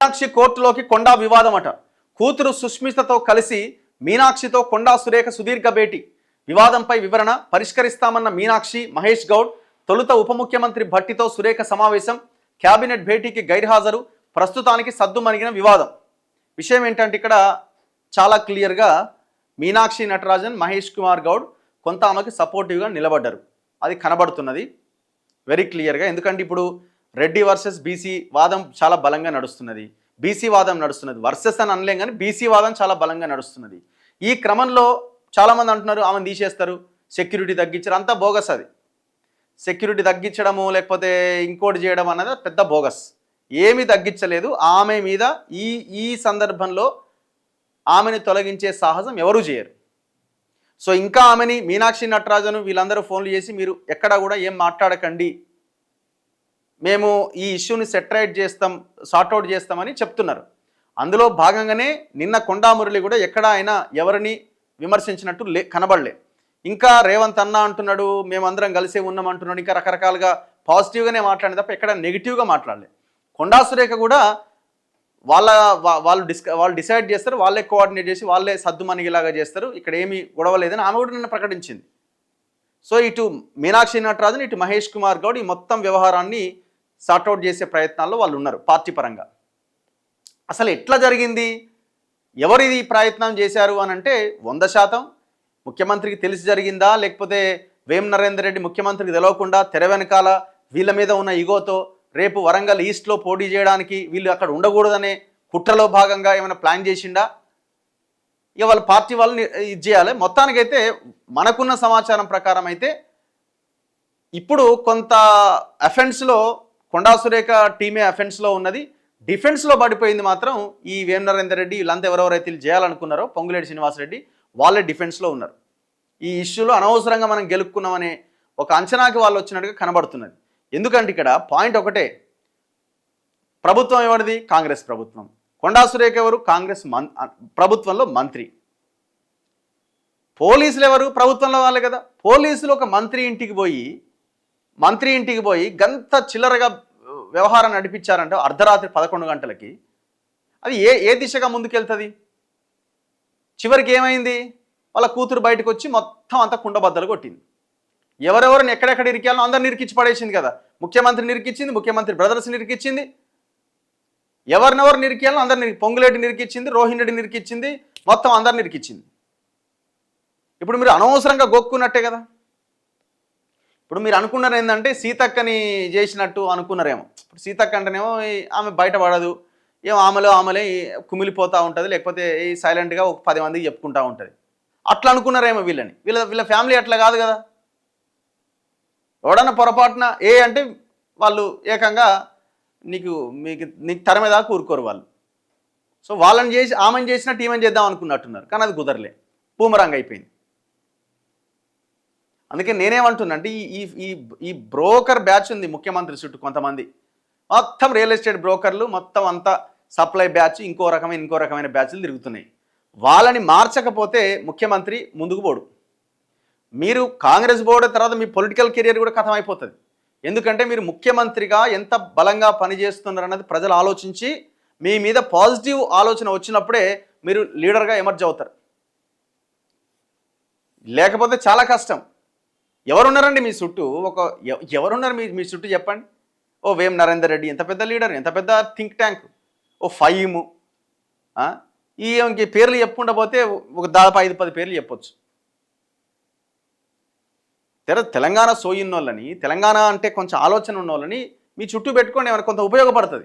మీనాక్షి కోర్టులోకి కొండా వివాదం అట. కూతురు సుష్మితతో కలిసి మీనాక్షితో కొండా సురేఖ సుదీర్ఘ భేటీ. వివాదంపై వివరణ పరిష్కరిస్తామన్న మీనాక్షి, మహేష్ గౌడ్. తొలుత ఉప ముఖ్యమంత్రి భట్టితో సురేఖ సమావేశం. క్యాబినెట్ భేటీకి గైర్హాజరు. ప్రస్తుతానికి సద్దుమణిగిన వివాదం. విషయం ఏంటంటే ఇక్కడ చాలా క్లియర్గా మీనాక్షి నటరాజన్, మహేష్ కుమార్ గౌడ్ కొంత ఆమెకి సపోర్టివ్గా నిలబడ్డారు. అది కనబడుతున్నది వెరీ క్లియర్గా. ఎందుకంటే ఇప్పుడు రెడ్డి వర్సెస్ బీసీ వాదం చాలా బలంగా నడుస్తున్నది. బీసీ వాదం నడుస్తున్నది, వర్సెస్ అని అనలేం కానీ బీసీ వాదం చాలా బలంగా నడుస్తున్నది. ఈ క్రమంలో చాలామంది అంటున్నారు ఆమెను తీసేస్తారు, సెక్యూరిటీ తగ్గించారు, అంతా బోగస్. అది సెక్యూరిటీ తగ్గించడము లేకపోతే ఇంకోటి చేయడం అన్నది పెద్ద బోగస్. ఏమీ తగ్గించలేదు. ఆమె మీద ఈ సందర్భంలో ఆమెని తొలగించే సాహసం ఎవరూ చేయరు. సో ఇంకా ఆమెని మీనాక్షి నటరాజను వీళ్ళందరూ ఫోన్లు చేసి మీరు ఎక్కడా కూడా ఏం మాట్లాడకండి, మేము ఈ ఇష్యూని సెటరైట్ చేస్తాం, సార్ట్అవుట్ చేస్తామని చెప్తున్నారు. అందులో భాగంగానే నిన్న కొండా మురళి కూడా ఎక్కడ ఆయన ఎవరిని విమర్శించినట్టు కనబడలే. ఇంకా రేవంత్ అన్న అంటున్నాడు మేమందరం కలిసే ఉన్నాం అంటున్నాడు. ఇంకా రకరకాలుగా పాజిటివ్గానే మాట్లాడింది తప్ప ఎక్కడ నెగిటివ్గా మాట్లాడలే. కొండా సురేఖ కూడా వాళ్ళు డిసైడ్ చేస్తారు, వాళ్ళే కోఆర్డినేట్ చేసి వాళ్ళే సద్దుమణిగేలాగా చేస్తారు, ఇక్కడ ఏమీ గొడవ లేదని ఆమె కూడా నిన్న ప్రకటించింది. సో ఇటు మీనాక్షి నటరాజన్, ఇటు మహేష్ కుమార్ గౌడ్ ఈ మొత్తం వ్యవహారాన్ని సార్ట్అవుట్ చేసే ప్రయత్నాల్లో వాళ్ళు ఉన్నారు పార్టీ పరంగా. అసలు ఎట్లా జరిగింది, ఎవరు ఇది ప్రయత్నం చేశారు అని అంటే 100% ముఖ్యమంత్రికి తెలిసి జరిగిందా, లేకపోతే వేం నరేందర్ రెడ్డి ముఖ్యమంత్రికి తెలవకుండా తెర వెనకాల వీళ్ళ మీద ఉన్న ఈగోతో రేపు వరంగల్ ఈస్ట్లో పోటీ చేయడానికి వీళ్ళు అక్కడ ఉండకూడదనే కుట్రలో భాగంగా ఏమైనా ప్లాన్ చేసిండా, ఇక వాళ్ళ పార్టీ వాళ్ళని ఇది చేయాలి. మొత్తానికైతే మనకున్న సమాచారం ప్రకారం అయితే ఇప్పుడు కొంత అఫెన్స్లో కొండా సురేఖ టీమే అఫెన్స్లో ఉన్నది. డిఫెన్స్లో పడిపోయింది మాత్రం ఈ వేం నరేందర్ రెడ్డి, వీళ్ళంతా ఎవరెవరైతే చేయాలనుకున్నారో పొంగులేటి శ్రీనివాసరెడ్డి వాళ్ళే డిఫెన్స్లో ఉన్నారు. ఈ ఇష్యూలో అనవసరంగా మనం గెలుపుకున్నామనే ఒక అంచనాకి వాళ్ళు వచ్చినట్టుగా కనబడుతున్నది. ఎందుకంటే ఇక్కడ పాయింట్ ఒకటే, ప్రభుత్వం ఎవరిది? కాంగ్రెస్ ప్రభుత్వం. కొండా సురేఖ ఎవరు? కాంగ్రెస్ ప్రభుత్వంలో మంత్రి. పోలీసులు ఎవరు? ప్రభుత్వంలో వాళ్ళే కదా. పోలీసులు ఒక మంత్రి ఇంటికి పోయి గంత చిల్లరగా వ్యవహారం నడిపించారంటే అర్ధరాత్రి 11 గంటలకి. అది ఏ దిశగా ముందుకెళ్తుంది? చివరికి ఏమైంది? వాళ్ళ కూతురు బయటకు వచ్చి మొత్తం అంతా కుండబద్దలు కొట్టింది. ఎవరెవరిని ఎక్కడెక్కడ ఇరికాలో అందరిని ఇరికిచ్చి పడేసింది కదా. ముఖ్యమంత్రిని ఇరికిచ్చింది, ముఖ్యమంత్రి బ్రదర్స్ని ఇరికిచ్చింది, ఎవరినెవరు నిరికేయాలో అందరిని, పొంగులేటి నిరికిచ్చింది, రోహిణ్ రెడ్డి నిరికిచ్చింది, మొత్తం అందరిని నిరికిచ్చింది. ఇప్పుడు మీరు అనవసరంగా గొక్కున్నట్టే కదా. ఇప్పుడు మీరు అనుకున్నారు ఏంటంటే సీతక్కని చేసినట్టు అనుకున్నారేమో. ఇప్పుడు సీతక్క అంటేనేమో ఆమె బయటపడదు, ఏమో ఆమెలే కుమిలిపోతూ ఉంటుంది, లేకపోతే సైలెంట్గా ఒక 10 మందికి చెప్పుకుంటూ ఉంటుంది, అట్లా అనుకున్నారేమో వీళ్ళని. వీళ్ళ ఫ్యామిలీ అట్లా కాదు కదా. ఎవడన్నా పొరపాటున అంటే వాళ్ళు ఏకంగా నీకు తెర మీద కూరుకోరు వాళ్ళు. సో వాళ్ళని చేసి ఆమెను చేసినట్టు ఈమెను చేద్దాం అనుకున్నట్టున్నారు, కానీ అది కుదరలే, బూమరాంగ్ అయిపోయింది. అందుకే నేనేమంటున్నా అంటే ఈ బ్రోకర్ బ్యాచ్ ఉంది ముఖ్యమంత్రి చుట్టూ కొంతమంది, మొత్తం రియల్ ఎస్టేట్ బ్రోకర్లు, మొత్తం అంతా సప్లై బ్యాచ్, ఇంకో రకమైన బ్యాచ్లు తిరుగుతున్నాయి. వాళ్ళని మార్చకపోతే ముఖ్యమంత్రి ముందుకు పోడు. మీరు కాంగ్రెస్ బోర్డు తర్వాత మీ పొలిటికల్ కెరియర్ కూడా ఖతం అయిపోతుంది. ఎందుకంటే మీరు ముఖ్యమంత్రిగా ఎంత బలంగా పనిచేస్తున్నారు అన్నది ప్రజలు ఆలోచించి మీ మీద పాజిటివ్ ఆలోచన వచ్చినప్పుడే మీరు లీడర్గా ఎమర్జ్ అవుతారు. లేకపోతే చాలా కష్టం. ఎవరున్నారండి మీ చుట్టూ? ఎవరున్నారు మీ చుట్టూ చెప్పండి. ఓ వేం నరేందర్ రెడ్డి ఎంత పెద్ద లీడర్, ఎంత పెద్ద థింక్ ట్యాంక్, ఓ ఫైమ్, ఈ పేర్లు చెప్పుకుంటా పోతే ఒక దాదాపు 5-10 పేర్లు చెప్పొచ్చు. తెలంగాణ సోయిన్నోళ్ళని, తెలంగాణ అంటే కొంచెం ఆలోచన ఉన్న వాళ్ళని మీ చుట్టూ పెట్టుకోండి, ఏమైనా కొంత ఉపయోగపడుతుంది.